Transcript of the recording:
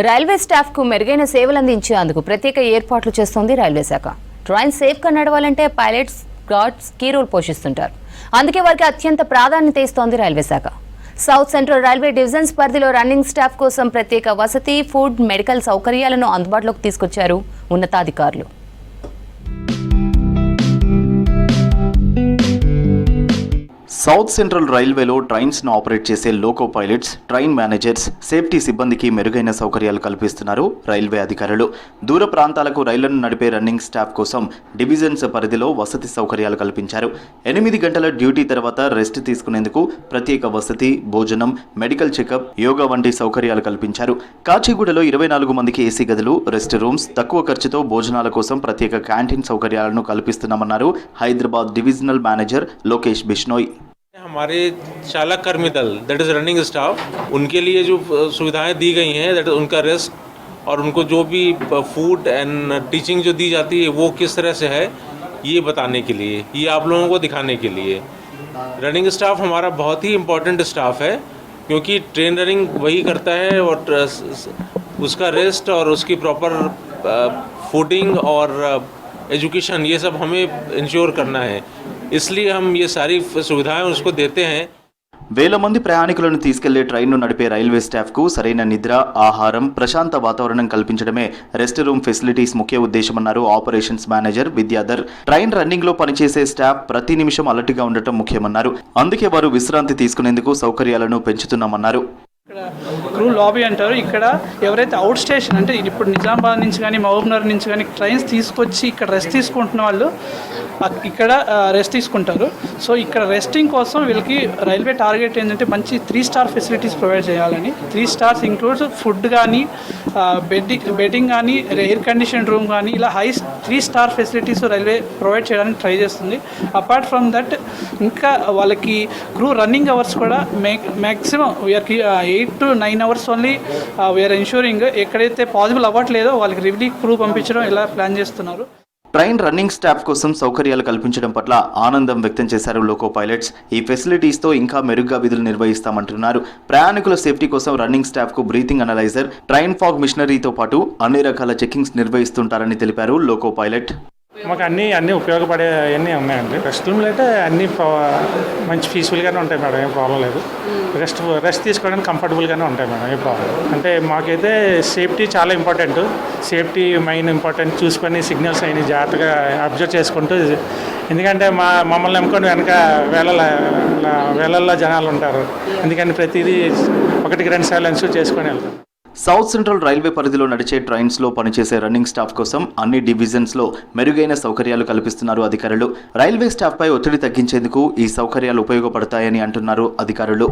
Railway staff కు మెరుగైన సేవలు అందించేందుకు ప్రత్యేక ఏర్పాట్లు చేస్తోంది రైల్వే శాఖ. ట్రైన్ సేఫ్ గా నడవాలంటే పైలట్స్, గార్డ్స్ కీ రోల్ పోషిస్తుంటారు. అందుకే వారికి అత్యంత ప్రాధాన్యత ఇస్తోంది రైల్వే శాఖ. సౌత్ సెంట్రల్ రైల్వే డివిజన్స్ పరిధిలో రన్నింగ్ స్టాఫ్ కోసం ప్రత్యేక వసతి, ఫుడ్, మెడికల్ సౌకర్యాలను అందుబాటులోకి తీసుకొచ్చారు ఉన్నతాధికారులు. సౌత్ సెంట్రల్ రైల్వేలో ట్రైన్స్ను ఆపరేట్ చేసే loco pilots, train managers, safety సిబ్బందికి మెరుగైన సౌకర్యాలు కల్పిస్తున్నారు రైల్వే అధికారులు. దూర ప్రాంతాలకు రైళ్లను నడిపే రన్నింగ్ స్టాఫ్ కోసం డివిజన్స్ పరిధిలో వసతి సౌకర్యాలు కల్పించారు. 8 గంటల డ్యూటీ తర్వాత రెస్ట్ తీసుకునేందుకు ప్రత్యేక వసతి, భోజనం, మెడికల్ చెకప్, యోగా వంటి సౌకర్యాలు కల్పించారు. కాచిగూడలో 24 మందికి ఏసీ గదులు, రెస్ట్ రూమ్స్, తక్కువ ఖర్చుతో భోజనాల కోసం ప్రత్యేక క్యాంటీన్ సౌకర్యాలను కల్పిస్తున్నామన్నారు హైదరాబాద్ డివిజనల్ మేనేజర్ लोकेश बिश्नोई. हमारे चालक कर्मी दल दैट इज़ रनिंग स्टाफ, उनके लिए जो सुविधाएं दी गई हैं दैट उनका रेस्ट और उनको जो भी फूड एंड टीचिंग जो दी जाती है वो किस तरह से है ये बताने के लिए, ये आप लोगों को दिखाने के लिए. रनिंग स्टाफ हमारा बहुत ही इम्पोर्टेंट स्टाफ है क्योंकि ट्रेन रनिंग वही करता है और उसका रेस्ट और उसकी प्रॉपर फूडिंग और एजुकेशन ये सब हमें इंश्योर करना है, इसलिए हम ये सारी सुविधाएं उसको देते हैं. వేల మంది ప్రయాణికులను తీసుకెళ్లే ట్రైన్ను నడిపే రైల్వే స్టాఫ్కు సరైన నిద్ర, ఆహారం, ప్రశాంత వాతావరణం కల్పించడమే రెస్ట్ రూమ్ ఫెసిలిటీస్ ముఖ్య ఉద్దేశమన్నారు ఆపరేషన్స్ మేనేజర్ విద్యాధర్. ట్రైన్ రన్నింగ్లో పనిచేసే స్టాఫ్ ప్రతి నిమిషం అలర్ట్గా ఉండటం ముఖ్యమన్నారు. అందుకే వారు విశ్రాంతి తీసుకునేందుకు సౌకర్యాలను పెంచుతున్నామన్నారు. క్రూ లాబీ అంటారు. ఇక్కడ ఎవరైతే అవుట్ స్టేషన్ అంటే ఇప్పుడు నిజామాబాద్ నుంచి కానీ మహబూబ్నగర్ నుంచి కానీ ట్రైన్స్ తీసుకొచ్చి ఇక్కడ రెస్ట్ తీసుకుంటున్న వాళ్ళు ఇక్కడ రెస్ట్ తీసుకుంటారు. సో ఇక్కడ రెస్టింగ్ కోసం వీళ్ళకి రైల్వే టార్గెట్ ఏంటంటే మంచి 3 స్టార్ ఫెసిలిటీస్ ప్రొవైడ్ చేయాలని. 3 స్టార్స్ ఇంక్లూడ్స్ ఫుడ్ కానీ, బెడ్డింగ్ కానీ, ఎయిర్ కండిషన్ రూమ్ కానీ, ఇలా 3 స్టార్ ఫెసిలిటీస్ రైల్వే ప్రొవైడ్ చేయడానికి ట్రై చేస్తుంది. అపార్ట్ ఫ్రమ్ దట్ ఇంకా వాళ్ళకి క్రూ రన్నింగ్ అవర్స్ కూడా మ్యాక్సిమం వీఆర్కి 8 to 9 hours only we are ensuring. ఎక్కడైతే పాసిబుల్ అవ్వట్లేదో వాళ్ళకి రిలీఫ్ క్రూ పంపించడం ఇలా ప్లాన్ చేస్తున్నారు. ట్రైన్ రన్నింగ్ స్టాఫ్ కోసం సౌకర్యాలు కల్పించడం పట్ల ఆనందం వ్యక్తం చేశారు లోకో పైలట్స్. ఈ ఫెసిలిటీస్తో ఇంకా మెరుగ్గా విధులు నిర్వహిస్తామంటున్నారు. ప్రయాణికుల సేఫ్టీ కోసం రన్నింగ్ స్టాఫ్కు బ్రీతింగ్ అనలైజర్, ట్రైన్ ఫాగ్ మిషనరీతో పాటు అన్ని రకాల చెకింగ్స్ నిర్వహిస్తుంటారని తెలిపారు లోకో పైలట్. మాకు అన్నీ ఉపయోగపడే అన్నీ ఉన్నాయండి. రెస్ట్ రూమ్లు అయితే అన్నీ మంచి పీస్ఫుల్గానే ఉంటాయి మేడం, ఏం ప్రాబ్లం లేదు. రెస్ట్ తీసుకోవడానికి కంఫర్టబుల్గానే ఉంటాయి మేడం, ఏం ప్రాబ్లం. అంటే మాకైతే సేఫ్టీ చాలా ఇంపార్టెంట్. Safety main important. చూసుకొని సిగ్నల్స్ అయినా జాగ్రత్తగా అబ్జర్వ్ చేసుకుంటూ, ఎందుకంటే మమ్మల్ని నమ్ముకొని వెనక వేలల్లో జనాలు ఉంటారు. ఎందుకంటే ప్రతిదీ 1-2 సార్లు ఇన్స్యూర్ చేసుకొని వెళ్తాం. సౌత్ సెంట్రల్ రైల్వే పరిధిలో నడిచే ట్రైన్స్లో పనిచేసే రన్నింగ్ స్టాఫ్ కోసం అన్ని డివిజన్స్లో మెరుగైన సౌకర్యాలు కల్పిస్తున్నారు అధికారులు. రైల్వే స్టాఫ్పై ఒత్తిడి తగ్గించేందుకు ఈ సౌకర్యాలు ఉపయోగపడతాయని అంటున్నారు అధికారులు.